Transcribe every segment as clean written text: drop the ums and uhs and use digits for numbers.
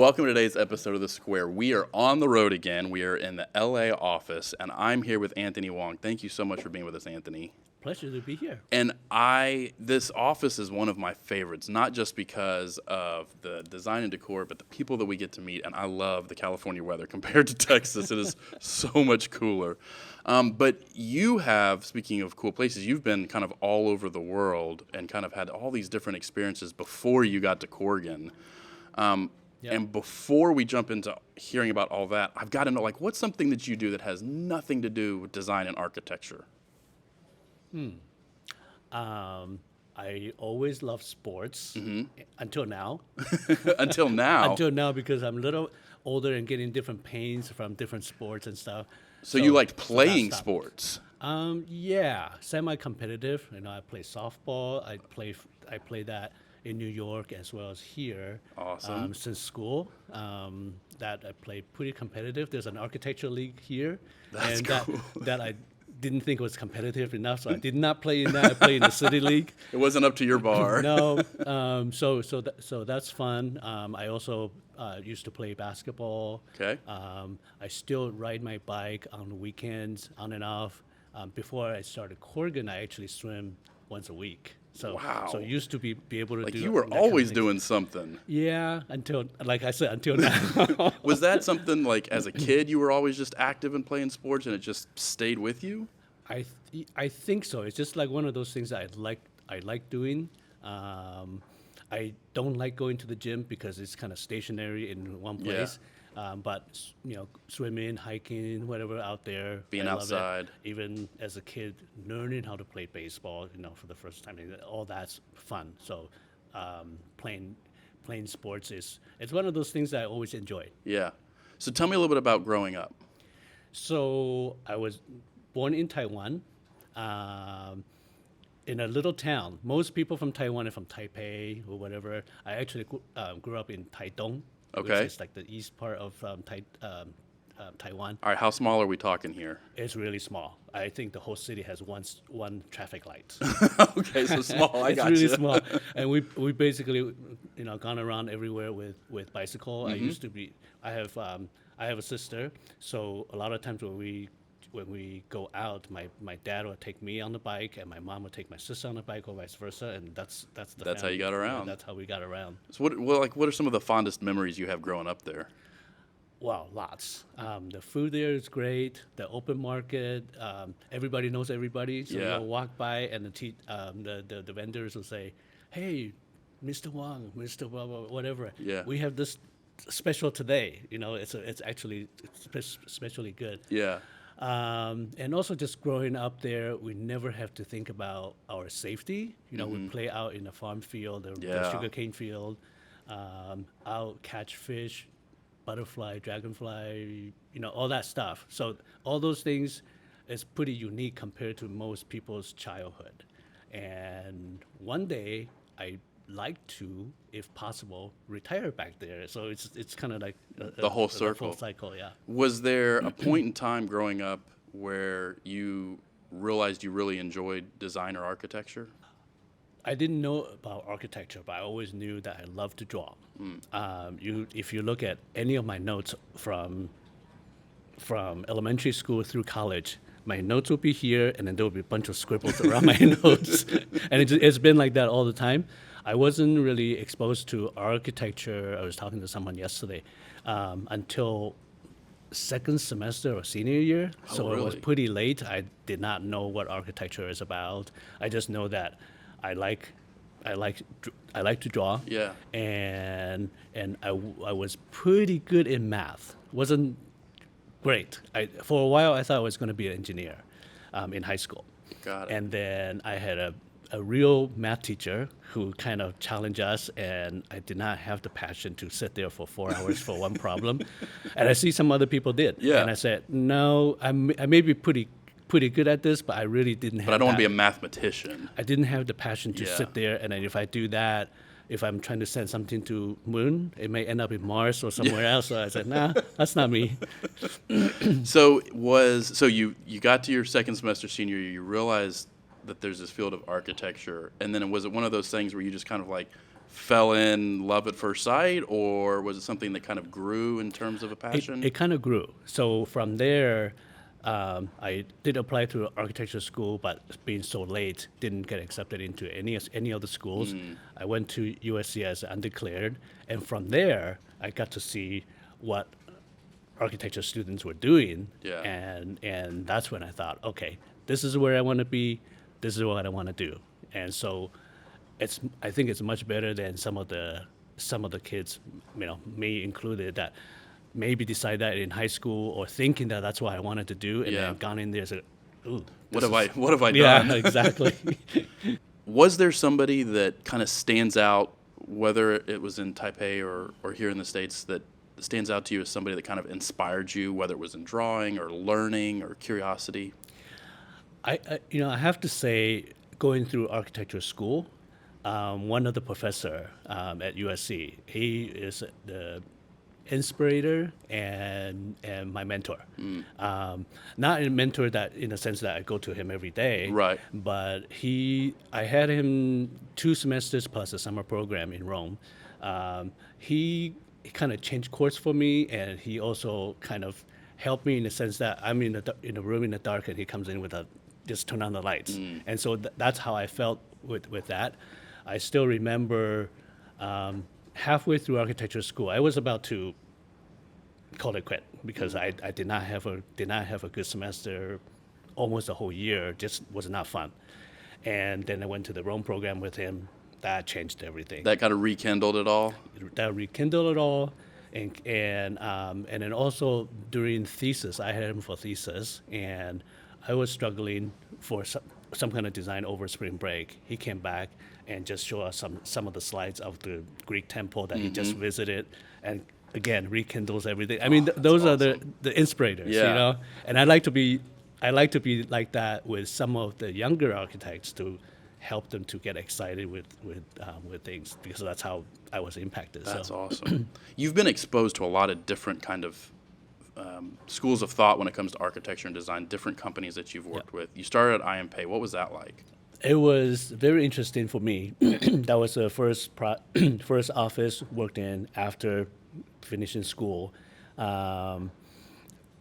welcome to today's episode of The Square. We are on the road again. We are in the LA office, and I'm here with Anthony Wang. Thank you so much for being with us, Anthony. Pleasure to be here. And this office is one of my favorites, not just because of the design and decor, but the people that we get to meet. And I love the California weather compared to Texas. It is so much cooler. But you have, speaking of cool places, you've been kind of all over the world and kind of had all these different experiences before you got to Corgan. Yep. And before we jump into hearing about all that, I've got to know, like, what's something that you do that has nothing to do with design and architecture? I always loved sports until now. Until now? Until now, because I'm a little older and getting different pains from different sports and stuff. So you liked playing sports? Yeah, semi-competitive. You know, I play softball. I play that in New York as well as here. Awesome. Since school, that I play pretty competitive. There's an architecture league here. That's and cool. that I didn't think was competitive enough, so I did not play in that. I played in the city league. It wasn't up to your bar. No, so that's fun. I also used to play basketball. Okay. I still ride my bike on the weekends, on and off. Before I started Corgan, I actually swim once a week. So, wow. So I used to be able to do. Like you were always doing something. Yeah, until now. Was that something like as a kid you were always just active and playing sports and it just stayed with you? I think so. It's just like one of those things that I like doing. I don't like going to the gym because it's kind of stationary in one place. But you know, swimming, hiking, whatever out there, being outside. Even as a kid, learning how to play baseball, you know, for the first time, all that's fun. So playing sports it's one of those things that I always enjoy. Yeah. So tell me a little bit about growing up. So I was born in Taiwan, in a little town. Most people from Taiwan are from Taipei or whatever. I actually grew up in Taitung. Okay. Which is like the east part of Taiwan. All right, how small are we talking here? It's really small. I think the whole city has one traffic light. Okay, so small. I got you. It's really you. small, and we basically, you know, gone around everywhere with bicycle. I used to be. I have a sister, so a lot of times when we go out, my dad would take me on the bike, and my mom would take my sister on the bike, or vice versa, and that's how you got around. That's how we got around. So what are some of the fondest memories you have growing up there? Wow, lots. The food there is great. The open market, everybody knows everybody. So you'll walk by, and the vendors will say, "Hey, Mr. Wang, Mr. Blah, blah, whatever. Yeah. We have this special today. You know, it's actually especially good." Yeah. And also just growing up there, we never have to think about our safety. You know, we play out in the farm field, the sugarcane field, out catch fish, butterfly, dragonfly, you know, all that stuff. So all those things is pretty unique compared to most people's childhood. And one day, I like to, if possible, retire back there. So it's kind of like the whole circle. The full cycle, yeah. Was there a point in time growing up where you realized you really enjoyed design or architecture? I didn't know about architecture, but I always knew that I loved to draw. If you look at any of my notes from elementary school through college, my notes will be here, and then there will be a bunch of scribbles around my notes. And it's been like that all the time. I wasn't really exposed to architecture. I was talking to someone yesterday until second semester or senior year. So really? It was pretty late. I did not know what architecture is about. I just know that I like to draw. Yeah. And I was pretty good in math. Wasn't great. For a while I thought I was going to be an engineer in high school. Got it. And then I had a real math teacher who kind of challenged us, and I did not have the passion to sit there for 4 hours for one problem. And I see some other people did. Yeah. And I said, no, I may be pretty good at this, but I really didn't have. But I don't want to be a mathematician. I didn't have the passion to sit there, and then if I do that, if I'm trying to send something to Moon, it may end up in Mars or somewhere else. So I said, nah, that's not me. So you got to your second semester senior year, you realized that there's this field of architecture, and then was it one of those things where you just kind of like fell in love at first sight, or was it something that kind of grew in terms of a passion? It kind of grew. So from there, I did apply to architecture school, but being so late, didn't get accepted into any of the schools. I went to USC as undeclared, and from there, I got to see what architecture students were doing, Yeah. and that's when I thought, okay, this is where I want to be, this is what I want to do, and so I think it's much better than some of the kids, me included, that maybe decide that in high school or thinking that that's what I wanted to do, and then gone in there and said, ooh, What have I done? yeah, exactly. Was there somebody that kind of stands out, whether it was in Taipei or here in the States, that stands out to you as somebody that kind of inspired you, whether it was in drawing or learning or curiosity? I have to say, going through architecture school, one of the professor at USC, he is the inspirator and my mentor. Not a mentor that in the sense that I go to him every day, Right. but I had him 2 semesters plus a summer program in Rome. He kind of changed course for me, and he also kind of helped me in the sense that I'm in a room in the dark, and he comes in with just turn on the lights. And so that's how I felt with that. I still remember halfway through architecture school, I was about to call it quit because I did not have a good semester, almost a whole year. Just was not fun. And then I went to the Rome program with him. That changed everything. That kind of rekindled it all? That rekindled it all. And then also during thesis, I had him for thesis, and I was struggling for some kind of design over spring break. He came back and just showed us some of the slides of the Greek temple that he just visited, and again rekindles everything. I mean, those are the inspirators, And I like to be like that with some of the younger architects to help them to get excited with things, because that's how I was impacted. That's awesome. You've been exposed to a lot of different kind of schools of thought when it comes to architecture and design, different companies that you've worked with. You started at IMPay. What was that like? It was very interesting for me. That was the first office worked in after finishing school.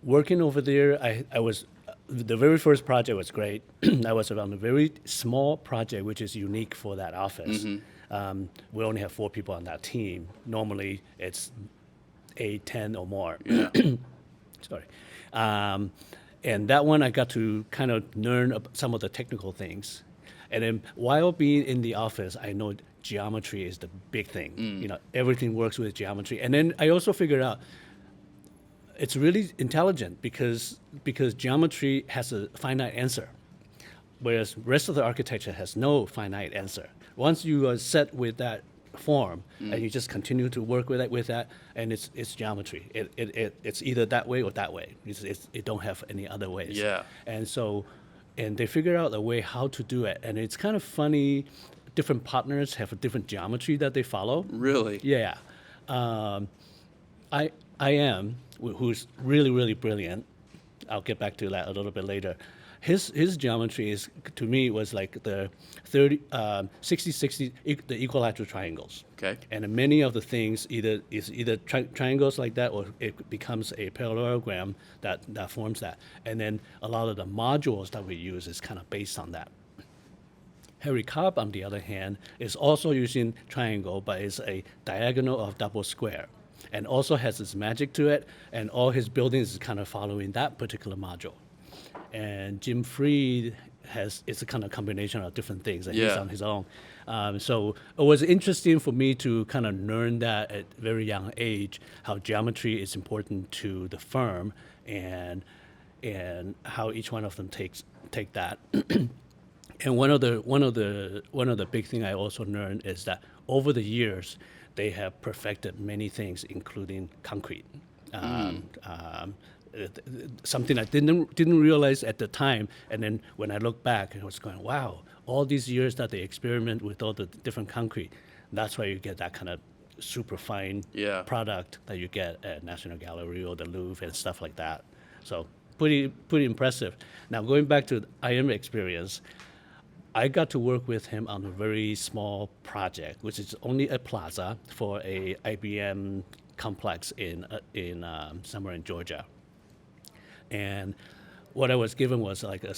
Working over there, I was the very first project was great. I was on a very small project, which is unique for that office. We only have 4 people on that team. Normally, it's 8, 10 or more. Yeah. Sorry. And that one, I got to kind of learn some of the technical things. And then while being in the office, I know geometry is the big thing. Everything works with geometry. And then I also figured out it's really intelligent because geometry has a finite answer, whereas the rest of the architecture has no finite answer. Once you are set with that form and you just continue to work with that, and it's geometry. It's either that way or that way. It don't have any other ways. Yeah. And they figure out a way how to do it, and it's kind of funny. Different partners have a different geometry that they follow. Really? Yeah. I am, who's really, really brilliant. I'll get back to that a little bit later. His geometry is, to me, was like the 60-60, the equilateral triangles. Okay. And many of the things either triangles like that, or it becomes a parallelogram that forms that. And then a lot of the modules that we use is kind of based on that. Harry Cobb, on the other hand, is also using triangle, but it's a diagonal of double square, and also has this magic to it, and all his buildings is kind of following that particular module. And Jim Freed it's a kind of combination of different things that he's on his own. So it was interesting for me to kind of learn that at a very young age, how geometry is important to the firm, and how each one of them take that. And one of the big thing I also learned is that over the years, they have perfected many things, including concrete. Something I didn't realize at the time, and then when I look back, I was going, wow, all these years that they experiment with all the different concrete, that's why you get that kind of super fine product that you get at National Gallery or the Louvre and stuff like that. So pretty impressive. Now going back to the IM experience, I got to work with him on a very small project, which is only a plaza for a IBM complex in somewhere in Georgia. And what I was given was like a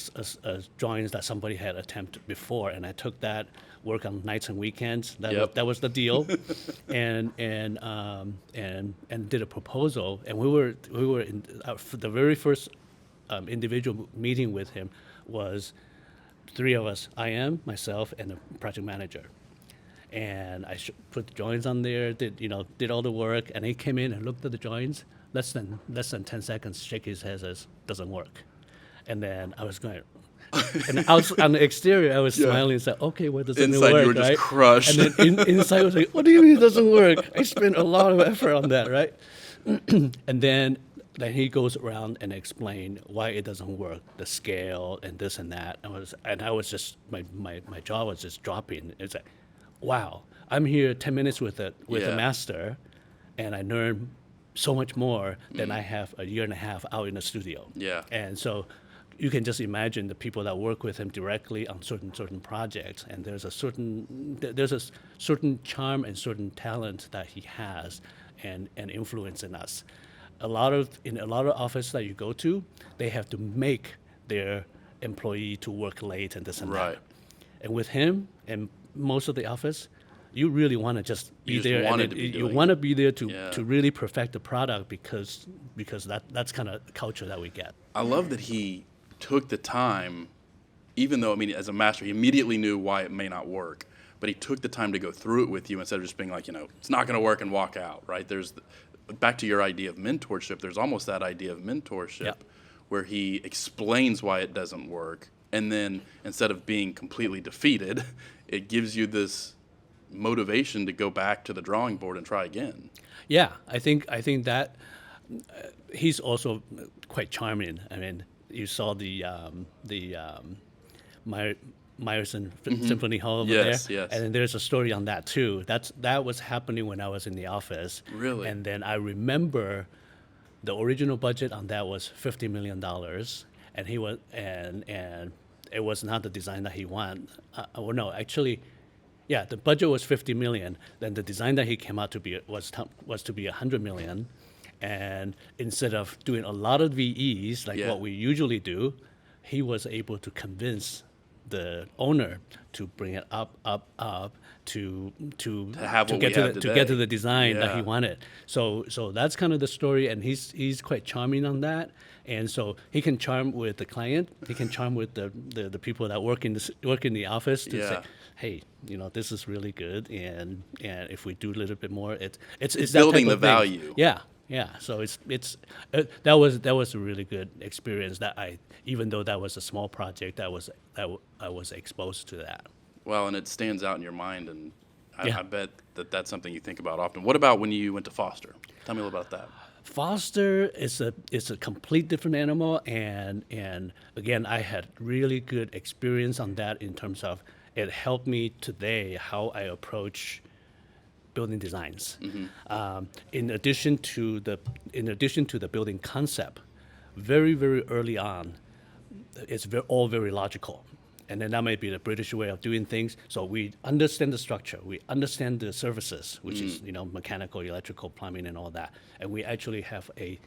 drawings that somebody had attempted before, and I took that, work on nights and weekends. That was the deal, and did a proposal. And we were in for the very first individual meeting with him was 3 of us, myself, and the project manager. And I put the drawings on there, did all the work, and he came in and looked at the drawings. Less than 10 seconds, shake his head, says, doesn't work. And then I was going, and out on the exterior, I was smiling and said, okay, what doesn't Inside, it work, you were just right? crushed. And then inside I was like, what do you mean it doesn't work? I spent a lot of effort on that, right? And then he goes around and explain why it doesn't work, the scale and this and that. I was just, my jaw was just dropping. It's like, wow, I'm here 10 minutes with a master, and I learn so much more than I have a year and a half out in the studio. Yeah. And so you can just imagine the people that work with him directly on certain projects, and there's a certain charm and certain talent that he has and influence in us. In a lot of offices that you go to, they have to make their employee to work late and this and Right. that. And with him and most of the office, you really want to just be You just there, wanted and to be you doing want to it. be there Yeah. to really perfect the product because that's kind of culture that we get. I love that he took the time, even though, I mean, as a master, he immediately knew why it may not work, but he took the time to go through it with you instead of just being like, it's not going to work and walk out, right? Back to your idea of mentorship, there's almost that idea of mentorship where he explains why it doesn't work, and then instead of being completely defeated, it gives you this motivation to go back to the drawing board and try again. Yeah, I think that he's also quite charming. I mean, you saw the Meyerson Symphony Hall over Yes, there, yes. and then there's a story on that too. That was happening when I was in the office. Really? And then I remember the original budget on that was $50 million, and he was and it was not the design that he wanted. Well, no, actually. Yeah, the budget was $50 million. Then the design that he came out to be was to be $100 million, and instead of doing a lot of VEs like what we usually do, he was able to convince the owner to bring it up to get to the design that he wanted. So that's kind of the story, and he's quite charming on that. And so he can charm with the client. He can charm with the people that work in the office to say, hey, this is really good, and if we do a little bit more, it's building that type the of thing. value. Yeah. So that was a really good experience that even though that was a small project, I was exposed to that. Well, and it stands out in your mind, and I bet that's something you think about often. What about when you went to Foster? Tell me a little about that. Foster is a complete different animal, and again, I had really good experience on that in terms of it helped me today how I approach building designs. Mm-hmm. In addition to the building concept, very very early on, it's all very logical. And then that might be the British way of doing things. So we understand the structure, we understand the services, which is mechanical, electrical, plumbing, and all that. And we actually have a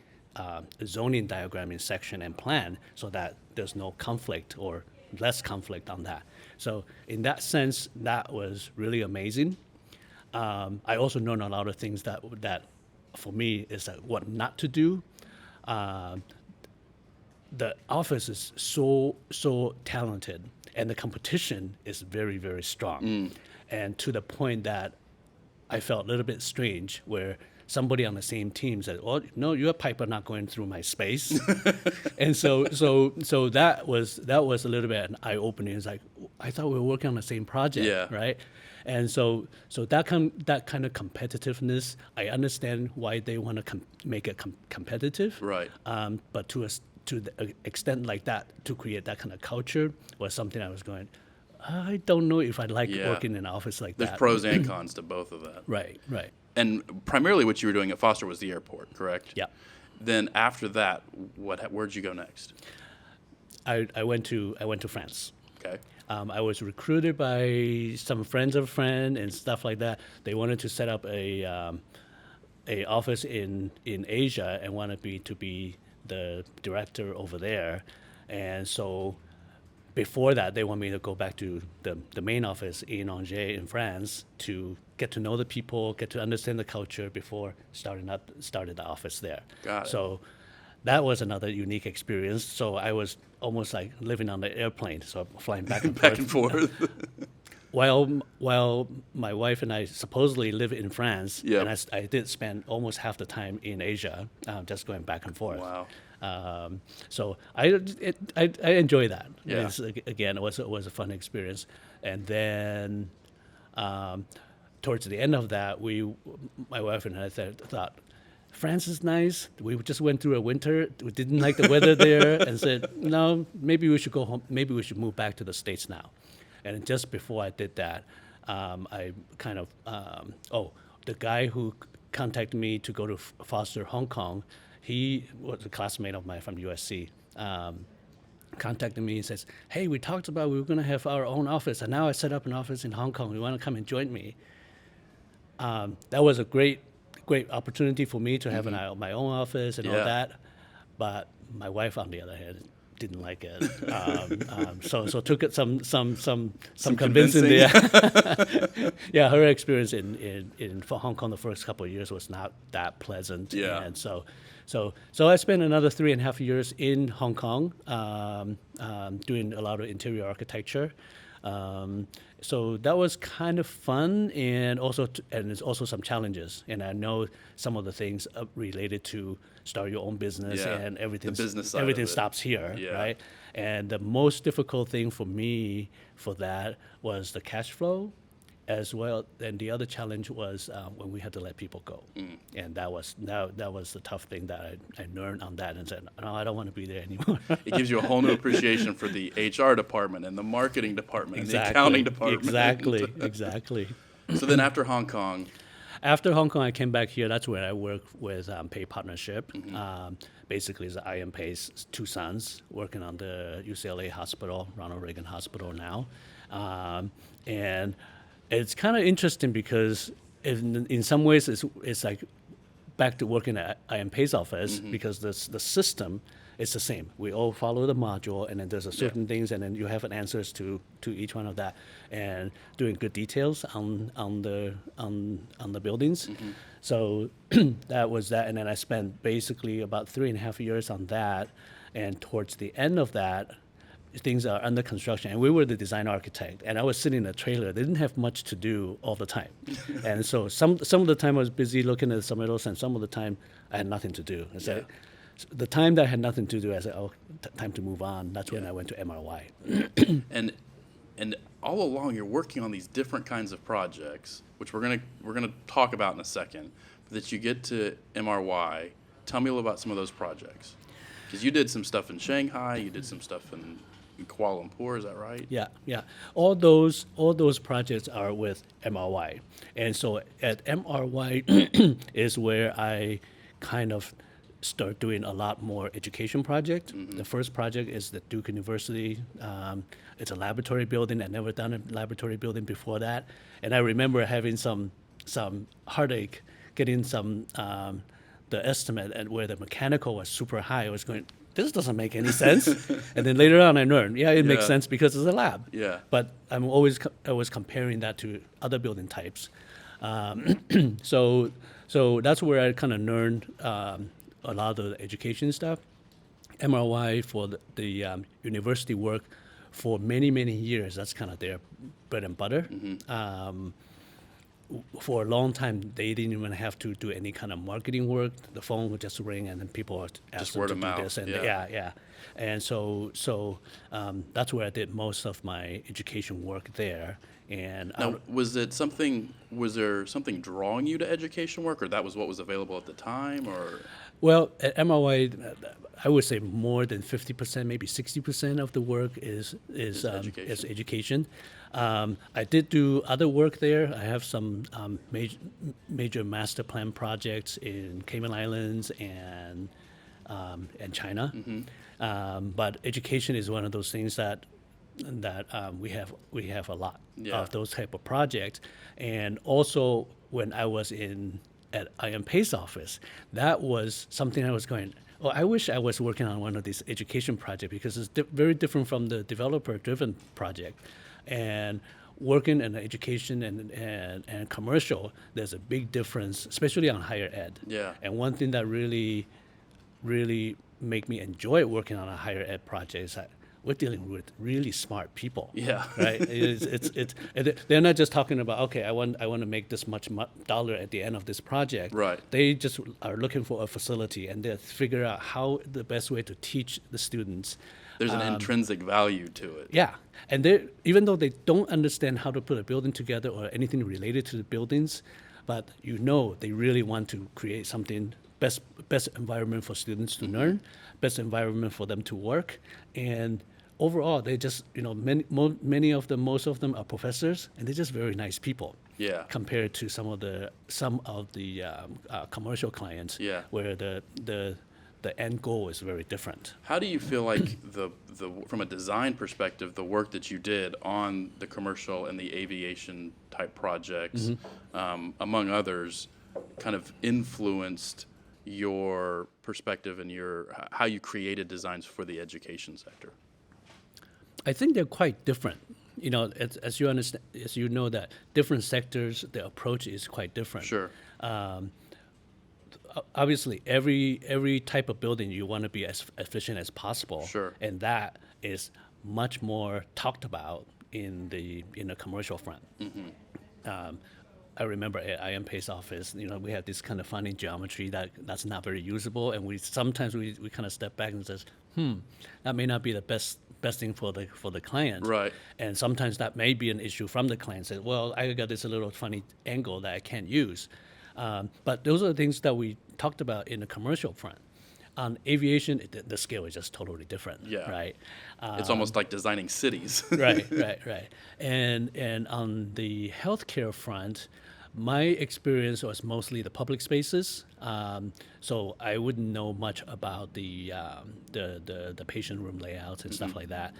zoning diagramming section and plan so that there's no conflict or less conflict on that. So in that sense, that was really amazing. I also learned a lot of things that for me is what not to do. The office is so talented, and the competition is very, very strong. And to the point that I felt a little bit strange where somebody on the same team said, "Oh, no, your pipe are not going through my space." And so that was a little bit an eye-opening. It's like, I thought we were working on the same project, right? And so that kind of competitiveness, I understand why they want to make it competitive, right? But to the extent like that, to create that kind of culture was something I was going, I don't know if I'd like working in an office like that. There's pros and cons to both of that. Right. And primarily what you were doing at Foster was the airport, correct? Yeah. Then after that, where'd you go next? I went to France. Okay. I was recruited by some friends of a friend and stuff like that. They wanted to set up a office in Asia and wanted me to be the director over there. And so before that, they want me to go back to the main office in Angers in France to get to know the people, get to understand the culture before started the office there. Got it. So that was another unique experience. So I was almost like living on the airplane, so flying back and Back forth. and forth. While my wife and I supposedly live in France, Yep. and I did spend almost half the time in Asia, just going back and forth. Wow. So I enjoy that. Yeah. Again, it was a fun experience. And then towards the end of that, my wife and I thought, France is nice. We just went through a winter. We didn't like the weather there, and said, no, maybe we should go home. Maybe we should move back to the States now. And just before I did that, I kind of the guy who contacted me to go to foster Hong Kong, he was a classmate of mine from USC. Contacted me and says, hey, we talked about we were going to have our own office, and now I set up an office in Hong Kong. You want to come and join me? That was a great opportunity for me to have my own office and all that. But my wife, on the other hand, didn't like it. So took it some convincing there. Yeah, her experience in Hong Kong the first couple of years was not that pleasant. Yeah. And so I spent another 3.5 years in Hong Kong doing a lot of interior architecture. So that was kind of fun, and there's also some challenges. And I know some of the things related to start your own business and everything. The business side everything of it. stops here, Yeah. right? And the most difficult thing for me for that was the cash flow, as well. And the other challenge was when we had to let people go, and that was the tough thing that I learned on that, and said, no, I don't want to be there anymore. It gives you a whole new appreciation for the HR department and the marketing department and the accounting department. Exactly. So then after Hong Kong, After Hong Kong, I came back here. That's where I worked with Pay Partnership. Basically, it's I am Pay's two sons working on the UCLA hospital, Ronald Reagan Hospital now. And it's kind of interesting because in some ways it's like back to working at I am Pay's office because the system is the same. We all follow the module, and then there's a certain things, and then you have an answers to each one of that, and doing good details on the buildings. So that was that, and then I spent basically about 3.5 years on that, and towards the end of that, things are under construction, and we were the design architect, and I was sitting in a trailer. They didn't have much to do all the time, and so some of the time I was busy looking at the submittals, and some of the time I had nothing to do. So the time that I had nothing to do, I said, time to move on. That's when I went to MRY. and all along you're working on these different kinds of projects, which we're gonna talk about in a second. But that you get to MRY, tell me a little about some of those projects, because you did some stuff in Shanghai, you did some stuff in Kuala Lumpur, is that right? Yeah. All those projects are with MRY, and so at MRY is where I kind of start doing a lot more education project. The first project is the Duke University. It's a laboratory building. I'd never done a laboratory building before that, and I remember having some heartache getting the estimate at where the mechanical was super high. I was going, this doesn't make any sense. And then later on I learned, it makes sense because it's a lab. Yeah. But I was comparing that to other building types. So that's where I kind of learned a lot of the education stuff. MRY for the university work for many years, that's kind of their bread and butter. For a long time, they didn't even have to do any kind of marketing work. The phone would just ring, and then people would ask them to do this. And and so that's where I did most of my education work there. And now, was there something drawing you to education work, or that was what was available at the time, or? Well, at MRY, I would say more than 50%, maybe 60% of the work is education. I did do other work there. I have some major master plan projects in Cayman Islands and China. But education is one of those things that that we have a lot Yeah. of those type of projects. And also when I was at IM Pace office, that was something I was going, oh, I wish I was working on one of these education projects, because it's very different from the developer-driven project. And working in education and commercial, there's a big difference, especially on higher ed. Yeah. And one thing that really make me enjoy working on a higher ed project is that we're dealing with really smart people. Yeah. Right. They're not just talking about, okay, I want to make this much dollar at the end of this project. Right. They just are looking for a facility, and they figure out how the best way to teach the students. There's an intrinsic value to it. Yeah, and even though they don't understand how to put a building together or anything related to the buildings, but they really want to create something best environment for students to learn, best environment for them to work, and overall they just most of them are professors, and they're just very nice people. Yeah. Compared to some of the commercial clients. Yeah. Where the end goal is very different. How do you feel like the from a design perspective, the work that you did on the commercial and the aviation type projects, among others, kind of influenced your perspective and how you created designs for the education sector? I think they're quite different. As you understand, as you know, that different sectors, the approach is quite different. Sure. Obviously, every type of building you want to be as efficient as possible. Sure. And that is much more talked about in the commercial front. I remember at IM Pace office, we have this kind of funny geometry that's not very usable, and we sometimes kind of step back and says, that may not be the best thing for the client. Right. And sometimes that may be an issue from the client. Says, well, I got this little funny angle that I can't use. But those are the things that we talked about in the commercial front. On aviation, the scale is just totally different. Yeah. Right. It's almost like designing cities. Right. And on the healthcare front, my experience was mostly the public spaces. So I wouldn't know much about the patient room layouts and stuff like that.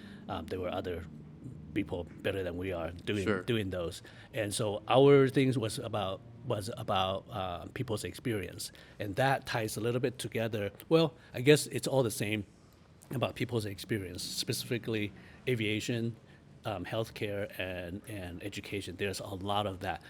There were other people better than we are doing those. And so our things was about people's experience, and that ties a little bit together. Well, I guess it's all the same about people's experience, specifically aviation, healthcare, and education. There's a lot of that.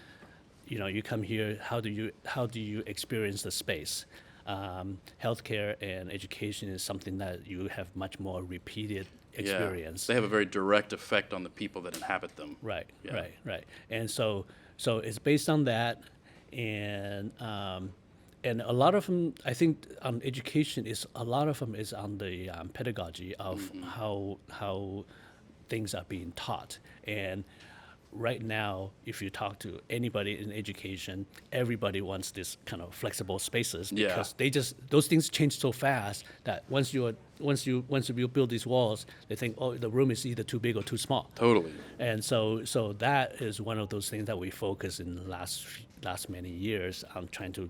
You come here, how do you experience the space? Healthcare and education is something that you have much more repeated experience. Yeah. They have a very direct effect on the people that inhabit them. Right. And so it's based on that, and a lot of them, I think, on education a lot of them is on the pedagogy of how things are being taught. And right now, if you talk to anybody in education, everybody wants this kind of flexible spaces, because those things change so fast that once you build these walls, they think, oh, the room is either too big or too small. Totally. And so that is one of those things that we focus in the last many years on trying to,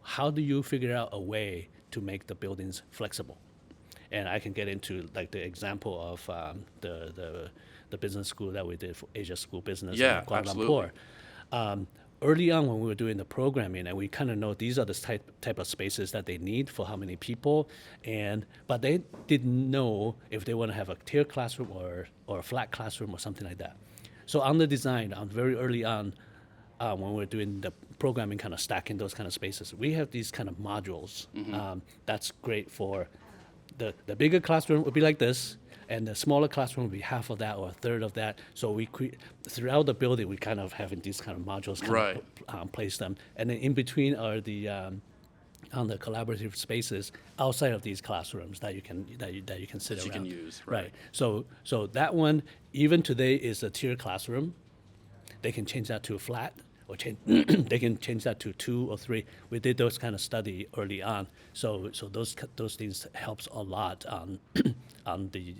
how do you figure out a way to make the buildings flexible? And I can get into like the example of the business school that we did for Asia School Business in Kuala Lumpur. Early on when we were doing the programming, and we kind of know these are the type of spaces that they need for how many people, but they didn't know if they want to have a tier classroom or a flat classroom or something like that. So on the design, very early on, when we're doing the programming, kind of stacking those kind of spaces, we have these kind of modules. That's great for the bigger classroom would be like this, and the smaller classroom would be half of that or a third of that. So we throughout the building, we kind of having these kind of modules place them, and then in between are the on the collaborative spaces outside of these classrooms that you can sit around. You can use. Right. So that one, even today, is a tier classroom. They can change that to a flat, or they can change that to 2 or 3. We did those kind of study early on. So those things helps a lot on the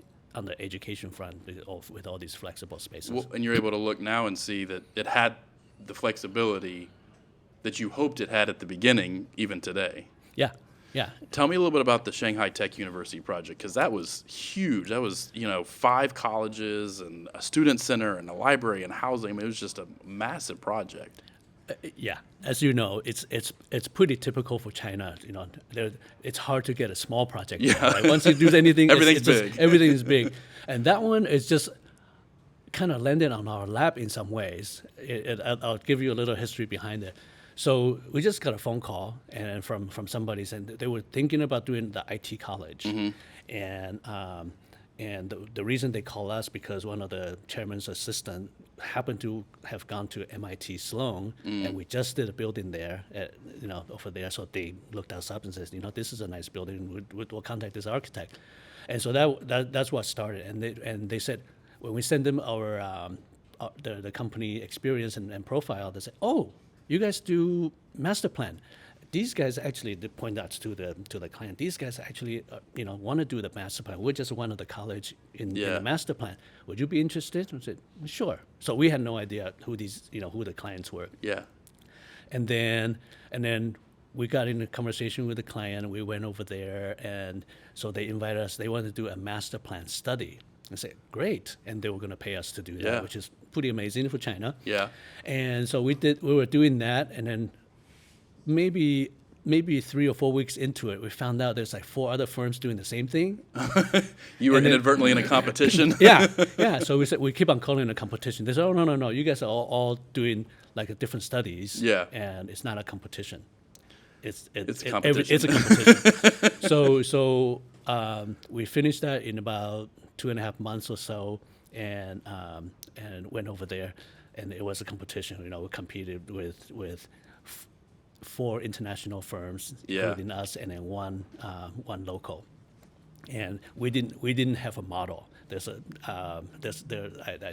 education front with all these flexible spaces. Well, and you're able to look now and see that it had the flexibility that you hoped it had at the beginning, even today. Yeah. Yeah. Tell me a little bit about the Shanghai Tech University project, because that was huge. That was, 5 colleges and a student center and a library and housing. I mean, it was just a massive project. Yeah, as you know, it's pretty typical for China. It's hard to get a small project. Yeah. Done, right? Once you do anything, Everything's big. Everything is big, and that one is just kind of landed on our lap in some ways. I'll give you a little history behind it. So we just got a phone call and from somebody saying that they were thinking about doing the IT college, and the reason they call us because one of the chairman's assistant happened to have gone to MIT Sloan, and we just did a building there, over there. So they looked us up and says, this is a nice building. We'll contact this architect, and so that's what started. And they said when we send them our the company experience and profile, they say, oh, you guys do master plan. These guys actually, they point out to the client, these guys actually, want to do the master plan. We're just one of the college in the master plan. Would you be interested? I said, sure. So we had no idea who who the clients were. Yeah. And then we got in a conversation with the client, and we went over there, and so they invited us. They wanted to do a master plan study. I said, great. And they were going to pay us to do that, which is pretty amazing for China. Yeah. And so we were doing that, and then maybe 3 or 4 weeks into it, we found out there's like 4 other firms doing the same thing. You were inadvertently in a competition. Yeah. So we said we keep on calling it a competition. They said, oh no, you guys are all doing like different studies. Yeah. And it's not a competition. It's competition. It's a competition. So we finished that in about 2.5 months or so, and went over there, and it was a competition. We competed with 4 international firms, including us, and then one local. And we didn't have a model. I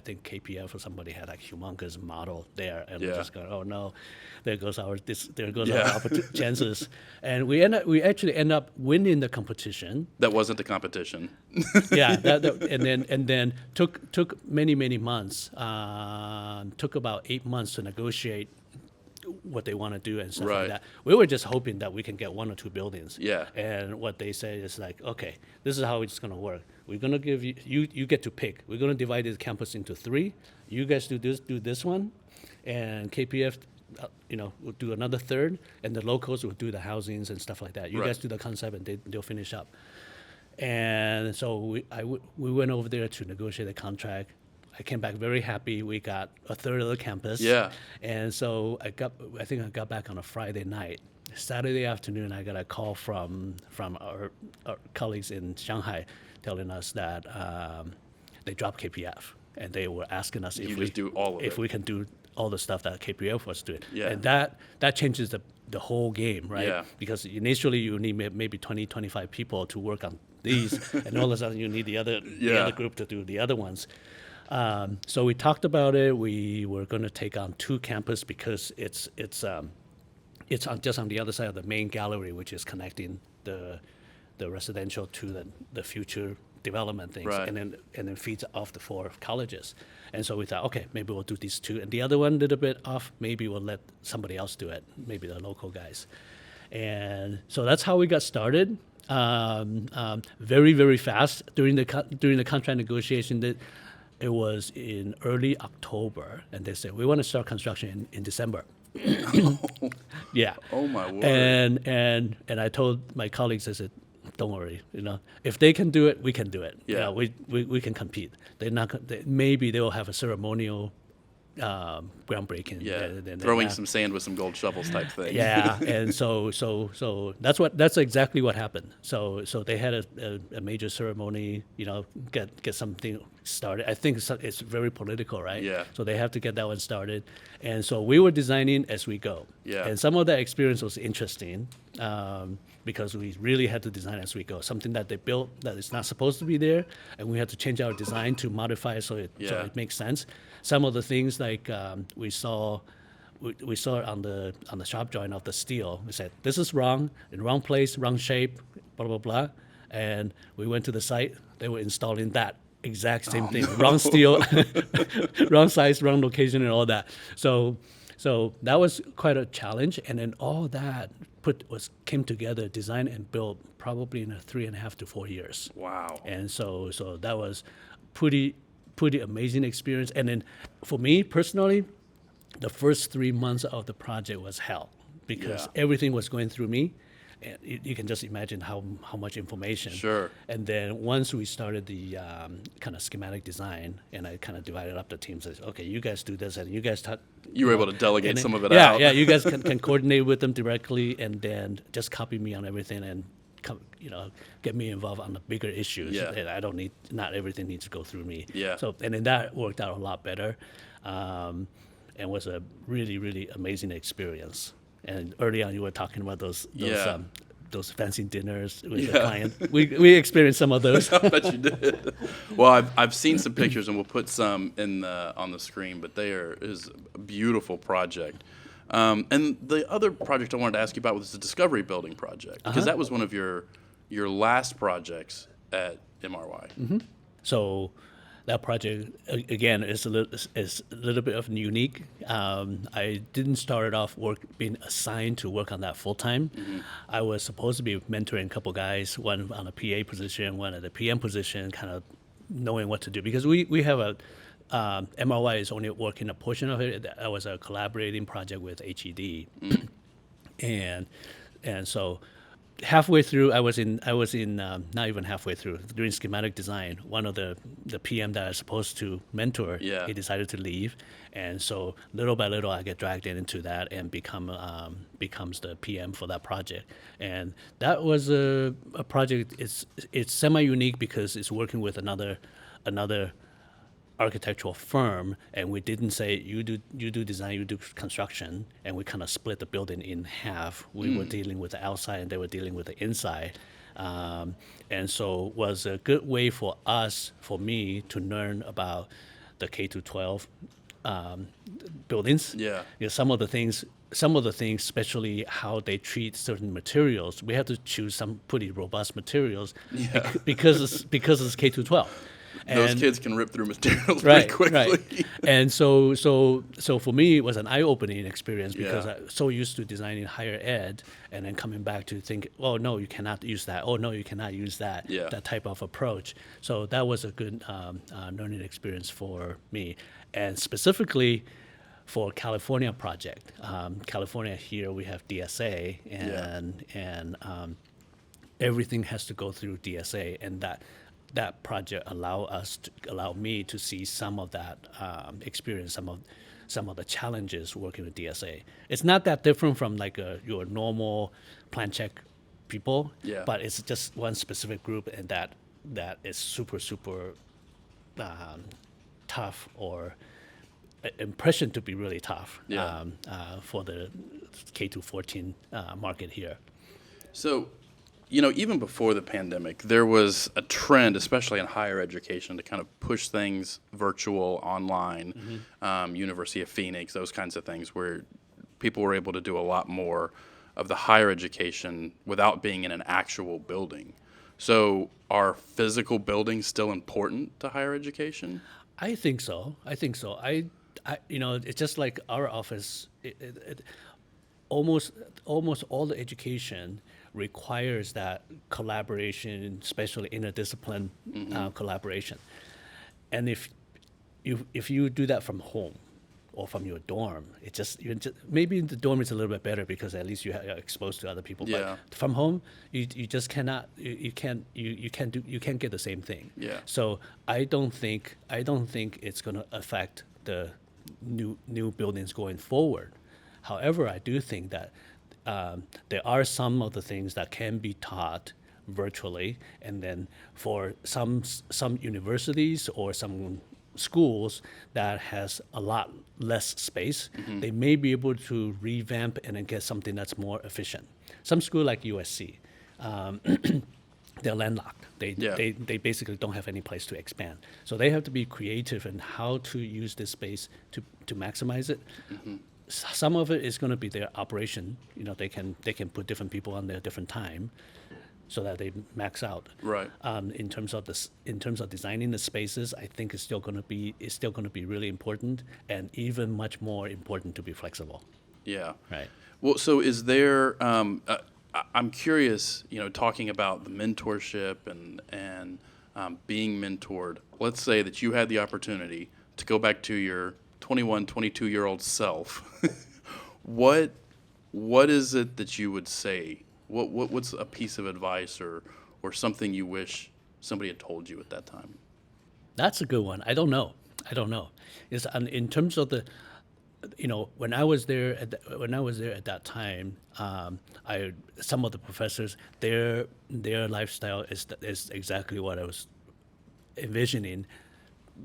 think KPF or somebody had a humongous model there, and we're just going, oh no, there goes our chances. And we actually end up winning the competition. That wasn't a competition. Yeah, and then took many months. Took about 8 months to negotiate what they want to do and stuff like that. We were just hoping that we can get 1 or 2 buildings. Yeah. And what they say is like, okay, this is how it's going to work. We're going to give you get to pick. We're going to divide the campus into 3. You guys do this one, and KPF, will do another third, and the locals will do the housings and stuff like that. You guys do the concept, and they'll finish up. And so we went over there to negotiate the contract. I came back very happy. We got a third of the campus. Yeah. And so I think I got back on a Friday night. Saturday afternoon, I got a call from our colleagues in Shanghai telling us that they dropped KPF, and they were asking us if we can do all the stuff that KPF was doing. Yeah. And that changes the whole game, right? Yeah. Because initially you need maybe 20, 25 people to work on these, and all of a sudden you need the other group to do the other ones. So we talked about it. We were going to take on 2 campuses because it's just on the other side of the main gallery, which is connecting the residential to the future development things, and then feeds off the 4 colleges. And so we thought, okay, maybe we'll do these 2, and the other one a little bit off. Maybe we'll let somebody else do it, maybe the local guys. And so that's how we got started. Very, very fast during the contract negotiation. It was in early October, and they said we want to start construction in December. Yeah. Oh my word. And I told my colleagues, I said, don't worry, if they can do it, we can do it. Yeah. We can compete. They're not. Maybe they will have a ceremonial groundbreaking. Yeah. Throwing some sand with some gold shovels type thing. Yeah. And so that's exactly what happened. So they had a major ceremony. Get something started. I think it's very political, right? Yeah. So they have to get that one started, and so we were designing as we go. Yeah. And some of that experience was interesting because we really had to design as we go. Something that they built that is not supposed to be there, and we had to change our design to modify it so it makes sense. Some of the things like we saw it on the shop drawing of the steel. We said this is wrong, in wrong place, wrong shape, blah blah blah, and we went to the site. They were installing that exact same thing. No. Wrong steel, wrong size, wrong location, and all that. So that was quite a challenge. And then all that came together, designed and built probably in 3.5 to 4 years. Wow. And so that was pretty amazing experience. And then for me personally, the first 3 months of the project was hell because everything was going through me. And you can just imagine how much information. Sure. And then once we started the kind of schematic design, and I kind of divided up the teams, says, okay, you guys do this, and you guys talk. You were able to delegate some of it out. out. Yeah, you guys can coordinate with them directly, and then just copy me on everything, and get me involved on the bigger issues. Yeah. And not everything needs to go through me. Yeah. So, and then that worked out a lot better, and was a really, really amazing experience. And early on, you were talking about those fancy dinners with the client. We experienced some of those. I bet you did. Well, I've seen some pictures, and we'll put some on the screen. But is a beautiful project. And the other project I wanted to ask you about was the Discovery Building project, because that was one of your last projects at MRY. Mm-hmm. So that project, again, is a little bit of unique. I didn't start it off being assigned to work on that full time. Mm-hmm. I was supposed to be mentoring a couple guys, one on a PA position, one at a PM position, kind of knowing what to do. Because we have MRY is only working a portion of it. That was a collaborating project with HED. Mm-hmm. And so halfway through, I was in not even halfway through, doing schematic design. One of the PM that I was supposed to mentor, he decided to leave. And so little by little, I get dragged into that and becomes the PM for that project. And that was a project, it's semi-unique because it's working with another architectural firm, and we didn't say you do design, you do construction, and we kind of split the building in half. We were dealing with the outside, and they were dealing with the inside, and so it was a good way for me to learn about the K-12 buildings. Yeah. Some of the things, especially how they treat certain materials, we have to choose some pretty robust materials because it's K-12. Those kids can rip through materials pretty quickly. Right. And so for me, it was an eye-opening experience because I was so used to designing higher ed, and then coming back to think, oh no, you cannot use that. Oh no, you cannot use that. Yeah. That type of approach. So that was a good learning experience for me, and specifically for California project. California here we have DSA, and everything has to go through DSA, and that project allowed me to see some of that experience, some of the challenges working with DSA. It's not that different from like your normal plan check people, but it's just one specific group, and that is super tough, or impression to be really tough for the K-14 market here. So, even before the pandemic, there was a trend, especially in higher education, to kind of push things virtual, online, University of Phoenix, those kinds of things, where people were able to do a lot more of the higher education without being in an actual building. So are physical buildings still important to higher education? I think so. I it's just like our office. Almost all the education requires that collaboration, especially interdiscipline collaboration. And if you do that from home or from your dorm, maybe the dorm is a little bit better because at least you're exposed to other people. Yeah. But from home, you just cannot. You can't get the same thing. Yeah. So I don't think it's going to affect the new buildings going forward. However, I do think that there are some of the things that can be taught virtually, and then for some universities or some schools that has a lot less space, they may be able to revamp and then get something that's more efficient. Some school like USC, they're landlocked. They basically don't have any place to expand. So they have to be creative in how to use this space to maximize it. Some of it is going to be their operation. They can put different people on there different time, so that they max out. Right. In terms of designing the spaces, I think it's still going to be really important, and even much more important to be flexible. Yeah. Right. Well, so is there? I'm curious. Talking about the mentorship and being mentored. Let's say that you had the opportunity to go back to your 21, 22-year-old self. What is it that you would say? What's a piece of advice or something you wish somebody had told you at that time? That's a good one. I don't know. It's in terms of the, when I was there at that time, some of the professors, their lifestyle is exactly what I was envisioning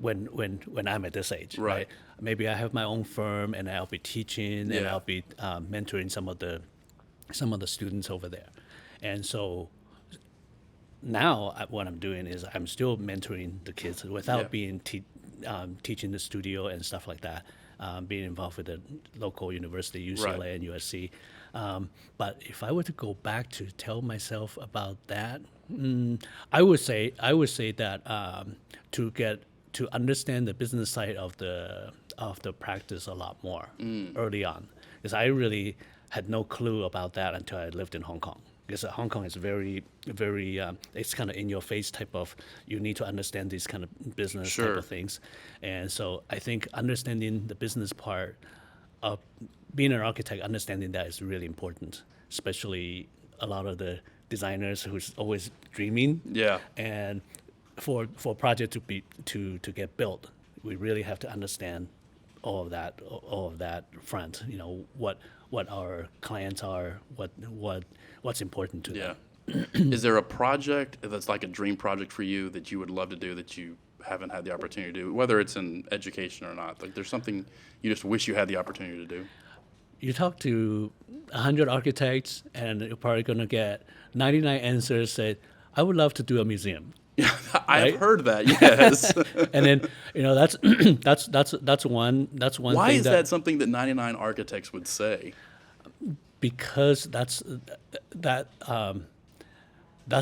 when I'm at this age. Right. Maybe I have my own firm and I'll be teaching and I'll be mentoring some of the students over there, and so now what I'm doing is I'm still mentoring the kids without being teaching the studio and stuff like that, being involved with the local university, UCLA and USC. But if I were to go back to tell myself about that, I would say that to understand the business side of the practice a lot more early on, because I really had no clue about that until I lived in Hong Kong. Because Hong Kong is very, very, it's kind of in your face type of, you need to understand these kind of business type of things. And so I think understanding the business part of being an architect, understanding that is really important, especially a lot of the designers who's always dreaming. Yeah. And for a project to get built, we really have to understand all of that front, what our clients are, what's important to them. Is there a project that's like a dream project for you that you would love to do that you haven't had the opportunity to do, whether it's in education or not? Like there's something you just wish you had the opportunity to do? You talk to 100 architects and you're probably going to get 99 answers say, I would love to do a museum. Yeah, I've heard that. Yes. And then that's one. Why thing is that something that 99 architects would say? Because that's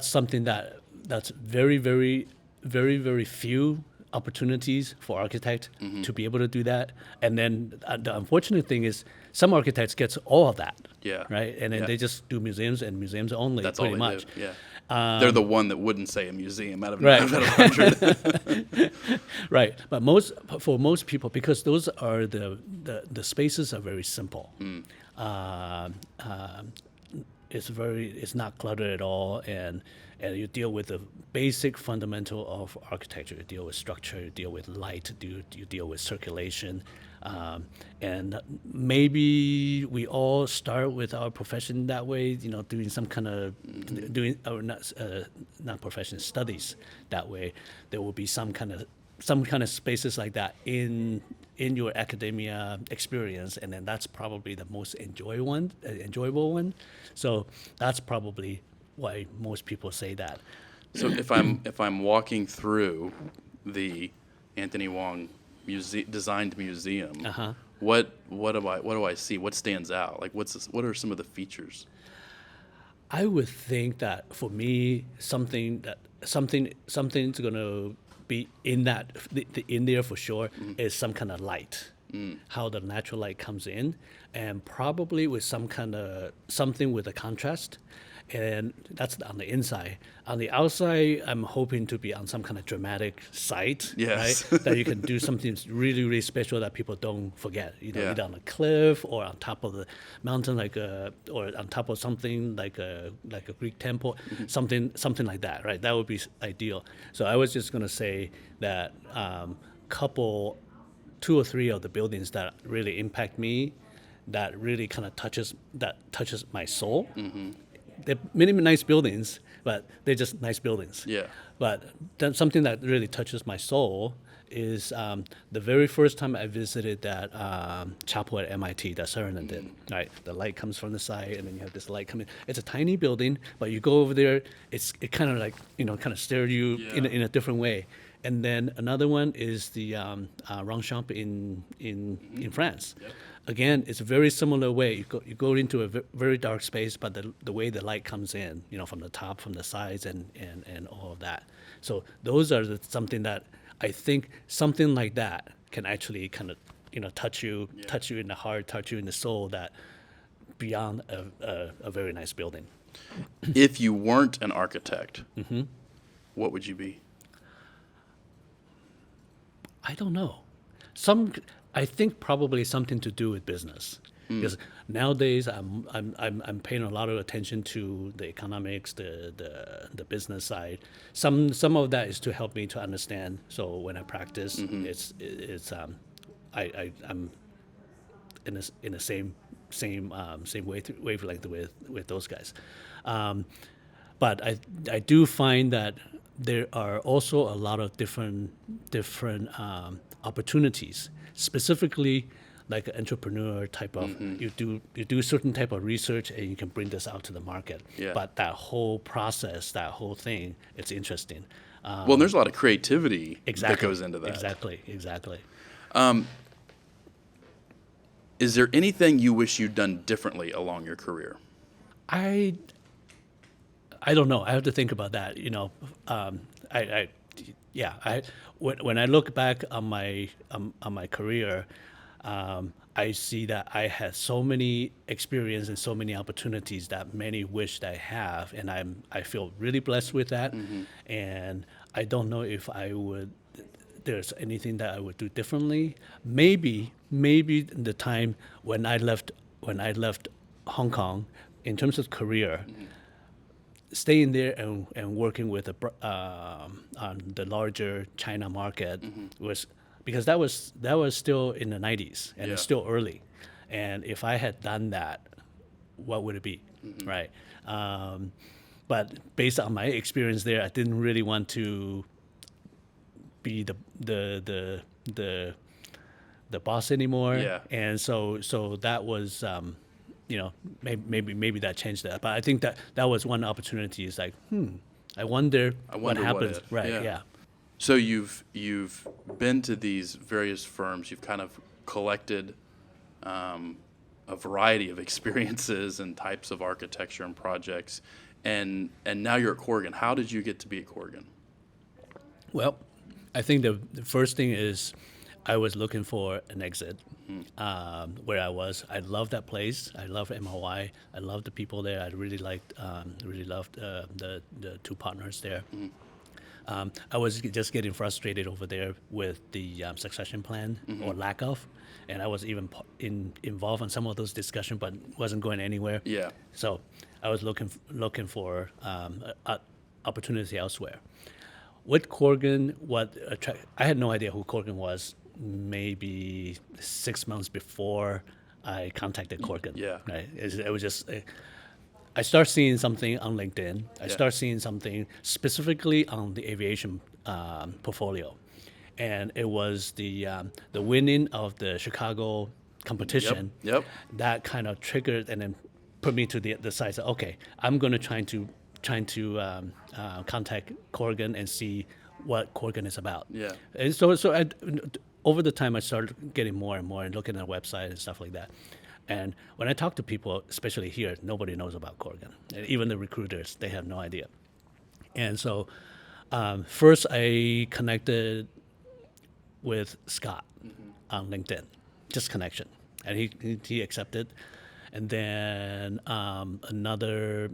something that's very, very, very, very few opportunities for architects to be able to do that. And then the unfortunate thing is some architects gets all of that. Yeah. Right. And then they just do museums and museums only. That's pretty all they much. do. Yeah. They're the one that wouldn't say a museum out of Right. 100. Right, but for most people, because those are the spaces are very simple. It's not cluttered at all, and you deal with the basic fundamental of architecture. You deal with structure, you deal with light, you deal with circulation. And maybe we all start with our profession that way, doing some kind of not profession studies that way. There will be some kind of spaces like that in your academia experience, and then that's probably the most enjoyable one. So that's probably why most people say that. So if I'm walking through the Anthony Wang designed museum, what do I see? What stands out? Like what are some of the features? I would think that for me, something's gonna be in there for sure is some kind of light. How the natural light comes in, and probably with something with a contrast. And that's on the inside. On the outside, I'm hoping to be on some kind of dramatic site, right? That you can do something really, really special that people don't forget. Either on a cliff or on top of the mountain, or on top of something like a Greek temple, something like that, right? That would be ideal. So I was just gonna say that two or three of the buildings that really impact me, that really kind of touches my soul. They're many nice buildings, but they're just nice buildings. Yeah. But then something that really touches my soul is the very first time I visited that chapel at MIT that Saarinen did. Right, the light comes from the side, and then you have this light coming. It's a tiny building, but you go over there, it kind of like kind of stare you in a different way. And then another one is the Ronchamp in France. Yep. Again, it's a very similar way. You go into a very dark space, but the way the light comes in, from the top, from the sides, and all of that. So those are something that I think something like that can actually kind of touch you in the heart, touch you in the soul. That beyond a very nice building. If you weren't an architect, what would you be? I don't know. I think probably something to do with business. Because nowadays I'm paying a lot of attention to the economics, the business side. Some of that is to help me to understand. So when I practice, I'm in the same wavelength with those guys. But I do find that there are also a lot of different opportunities, specifically like an entrepreneur type of you do certain type of research and you can bring this out to the market. Yeah. But that whole process, that whole thing, it's interesting. Well, there's a lot of creativity that goes into that. Exactly. Is there anything you wish you'd done differently along your career? I don't know. I have to think about that. When I look back on my career, I see that I had so many experience and so many opportunities that many wish I have, and I feel really blessed with that. And I don't know if there's anything that I would do differently. Maybe the time when I left Hong Kong, in terms of career, staying there and working with on the larger China market was because that was still in the 90s and it's still early, and if I had done that, what would it be, right? But based on my experience there, I didn't really want to be the boss anymore, and so that was. Maybe that changed that, but I think that was one opportunity. Is like, I wonder what happens, right? Yeah. So you've been to these various firms. You've kind of collected a variety of experiences and types of architecture and projects, and now you're at Corgan. How did you get to be at Corgan? Well, I think the first thing is I was looking for an exit. Where I was, I loved that place. I loved MOI. I loved the people there. I really loved the two partners there. I was just getting frustrated over there with the succession plan or lack of, and I was even involved in some of those discussions, but wasn't going anywhere. Yeah. So I was looking for opportunity elsewhere. With Corgan, I had no idea who Corgan was. Maybe 6 months before I contacted Corgan. Yeah. Right? It was just, I started seeing something on LinkedIn. I started seeing something specifically on the aviation portfolio. And it was the winning of the Chicago competition. Yep. That kind of triggered and then put me to the side. So, okay, I'm going to try to contact Corgan and see what Corgan is about. Yeah. And so over the time, I started getting more and more and looking at the website and stuff like that. And when I talk to people, especially here, nobody knows about Corgan. And even the recruiters, they have no idea. And so first I connected with Scott on LinkedIn, just connection. And he accepted. And then another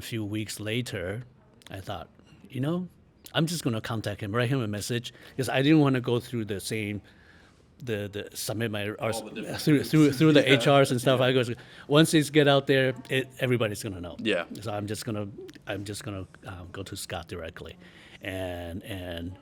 few weeks later, I thought, I'm just going to contact him, write him a message, because I didn't want to go through the same, the submit my through the HRs and stuff. I go, once these get out there, everybody's going to know. Yeah. So I'm just gonna go to Scott directly, and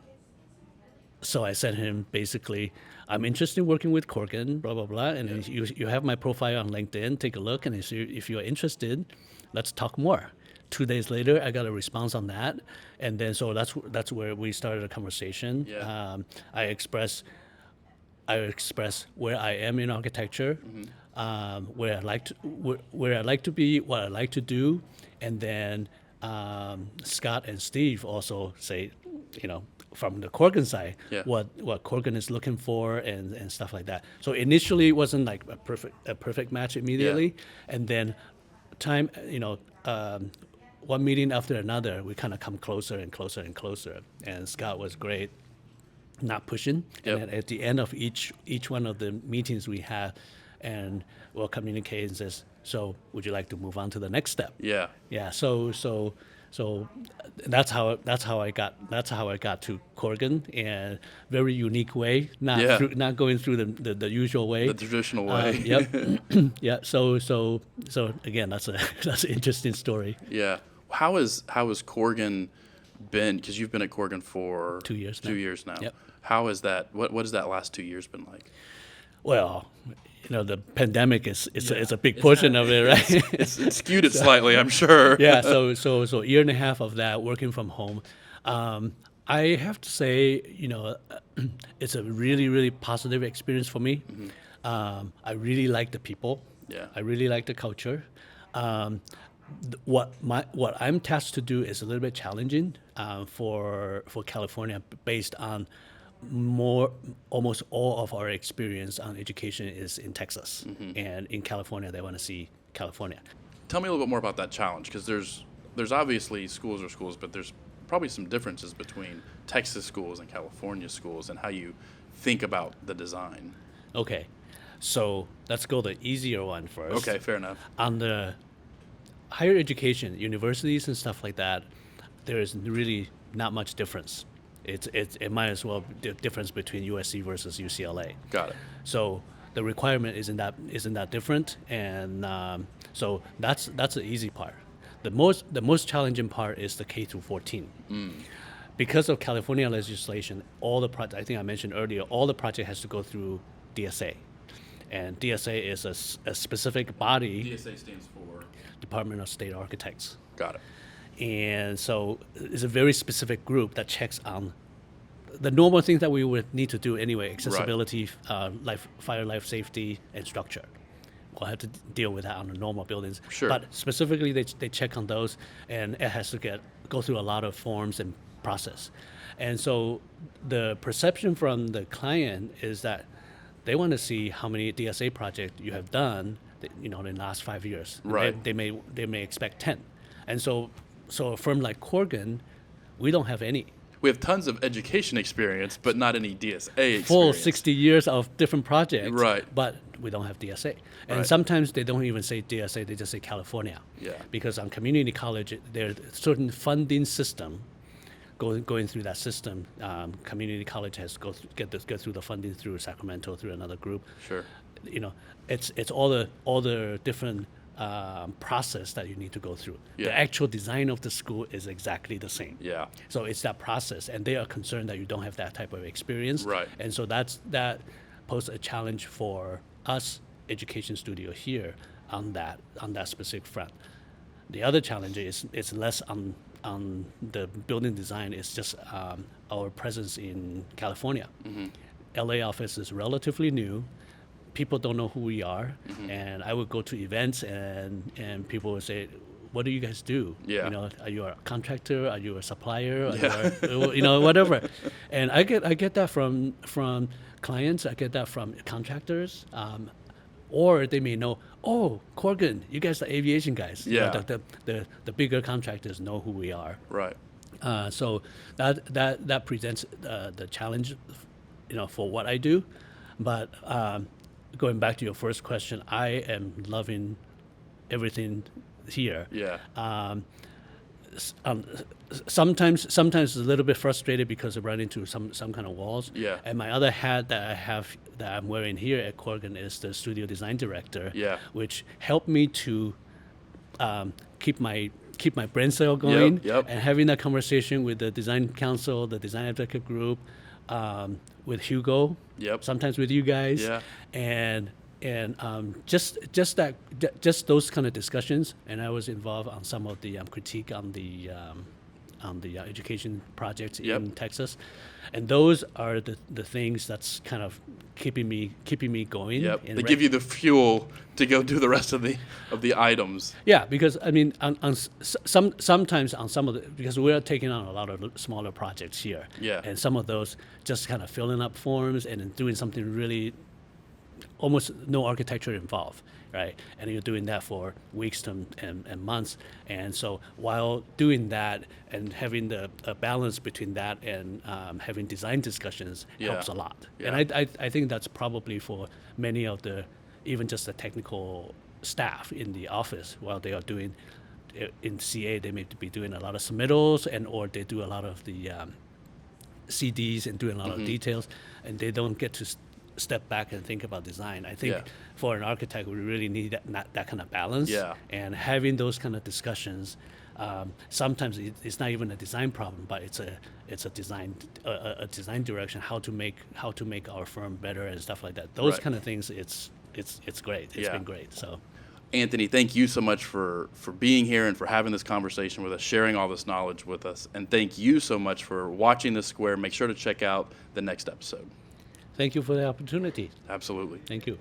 so I sent him basically, I'm interested in working with Corgan, blah blah blah, and you have my profile on LinkedIn. Take a look, and if you're interested, let's talk more. 2 days later, I got a response on that, and then so that's where we started a conversation. Yeah. I express where I am in architecture, where I like to be, what I like to do, and then Scott and Steve also say, from the Corgan side, what Corgan is looking for and stuff like that. So initially, it wasn't like a perfect match immediately, and then time, one meeting after another, we kind of come closer and closer and closer. And Scott was great, not pushing. Yep. And then at the end of each one of the meetings we had, and we'll communicate and says, so would you like to move on to the next step? Yeah. Yeah. So that's how I got to Corgan, and very unique way, not going through the usual way, the traditional way. Yep. Yeah. So again, that's an interesting story. Yeah. How has Corgan been? Because you've been at Corgan for 2 years now. 2 years now. Yep. How is that? What has that last 2 years been like? Well, the pandemic is a big portion of it, right? It's skewed it slightly, I'm sure. Yeah. So a year and a half of that working from home. I have to say, it's a really, really positive experience for me. Mm-hmm. I really like the people. Yeah. I really like the culture. What I'm tasked to do is a little bit challenging for California, based on almost all of our experience on education is in Texas, and in California they want to see California. Tell me a little bit more about that challenge, because there's obviously schools are schools, but there's probably some differences between Texas schools and California schools and how you think about the design. Okay, so let's go the easier one first. Okay, fair enough. On the higher education, universities and stuff like that, there is really not much difference. It might as well be the difference between USC versus UCLA. Got it. So the requirement isn't that different, and so that's the easy part. The most challenging part is the K through 14. Because of California legislation, all the project, I think I mentioned earlier, all the project has to go through DSA, and DSA is a specific body. DSA stands for Department of State Architects. Got it. And so it's a very specific group that checks on the normal things that we would need to do anyway: accessibility, fire, life safety, and structure. We'll have to deal with that on the normal buildings. Sure. But specifically, they check on those, and it has to go through a lot of forms and process. And so the perception from the client is that they want to see how many DSA projects you have done, in the last 5 years. Right. They may expect 10, and so a firm like Corgan, we don't have any. We have tons of education experience, but not any DSA experience. Full 60 years of different projects, right? But we don't have DSA, and right. Sometimes they don't even say DSA; they just say California. Yeah. Because on community college, there's a certain funding system. Going through that system, community college has to get through the funding through Sacramento, through another group. Sure. It's all the different process that you need to go through. Yeah. The actual design of the school is exactly the same. Yeah. So it's that process, and they are concerned that you don't have that type of experience. Right. And so that poses a challenge for us, education studio here, on that specific front. The other challenge is it's less on the building design. It's just our presence in California. Mm-hmm. LA office is relatively new. People don't know who we are, and I would go to events and people would say, "What do you guys do? Yeah. Are you a contractor? Are you a supplier? Yeah. You are, whatever." And I get that from clients. I get that from contractors. Or they may know, "Oh, Corgan, you guys are aviation guys." Yeah. The bigger contractors know who we are. Right. So that presents the challenge, for what I do. But going back to your first question, I am loving everything here. Yeah. Sometimes it's a little bit frustrated because I run into some kind of walls. Yeah. And my other hat that I'm wearing here at Corgan is the studio design director. Yeah. Which helped me to keep my brain cell going. Yep. And having that conversation with the design council, the design advocate group, with Hugo. Yep. Sometimes with you guys. Yeah. And just those kind of discussions, and I was involved on some of the critique on the education projects in Texas, and those are the things that's kind of keeping me going. Yep. They give you the fuel to go do the rest of the items. Yeah, because I mean, sometimes on some of the, because we're taking on a lot of smaller projects here. Yeah. And some of those just kind of filling up forms and then doing something really almost no architecture involved, right? And you're doing that for weeks and months. And so while doing that and having a balance between that and having design discussions helps a lot. Yeah. And I think that's probably for many of the even just the technical staff in the office while they are doing in CA, they may be doing a lot of submittals or they do a lot of the CDs and doing a lot of details, and they don't get to step back and think about design. I think for an architect, we really need that kind of balance. Yeah. And having those kind of discussions, sometimes it's not even a design problem, but it's a design direction, how to make our firm better and stuff like that. Those kind of things, it's great. It's been great. So. Anthony, thank you so much for being here and for having this conversation with us, sharing all this knowledge with us. And thank you so much for watching The Square. Make sure to check out the next episode. Thank you for the opportunity. Absolutely. Thank you.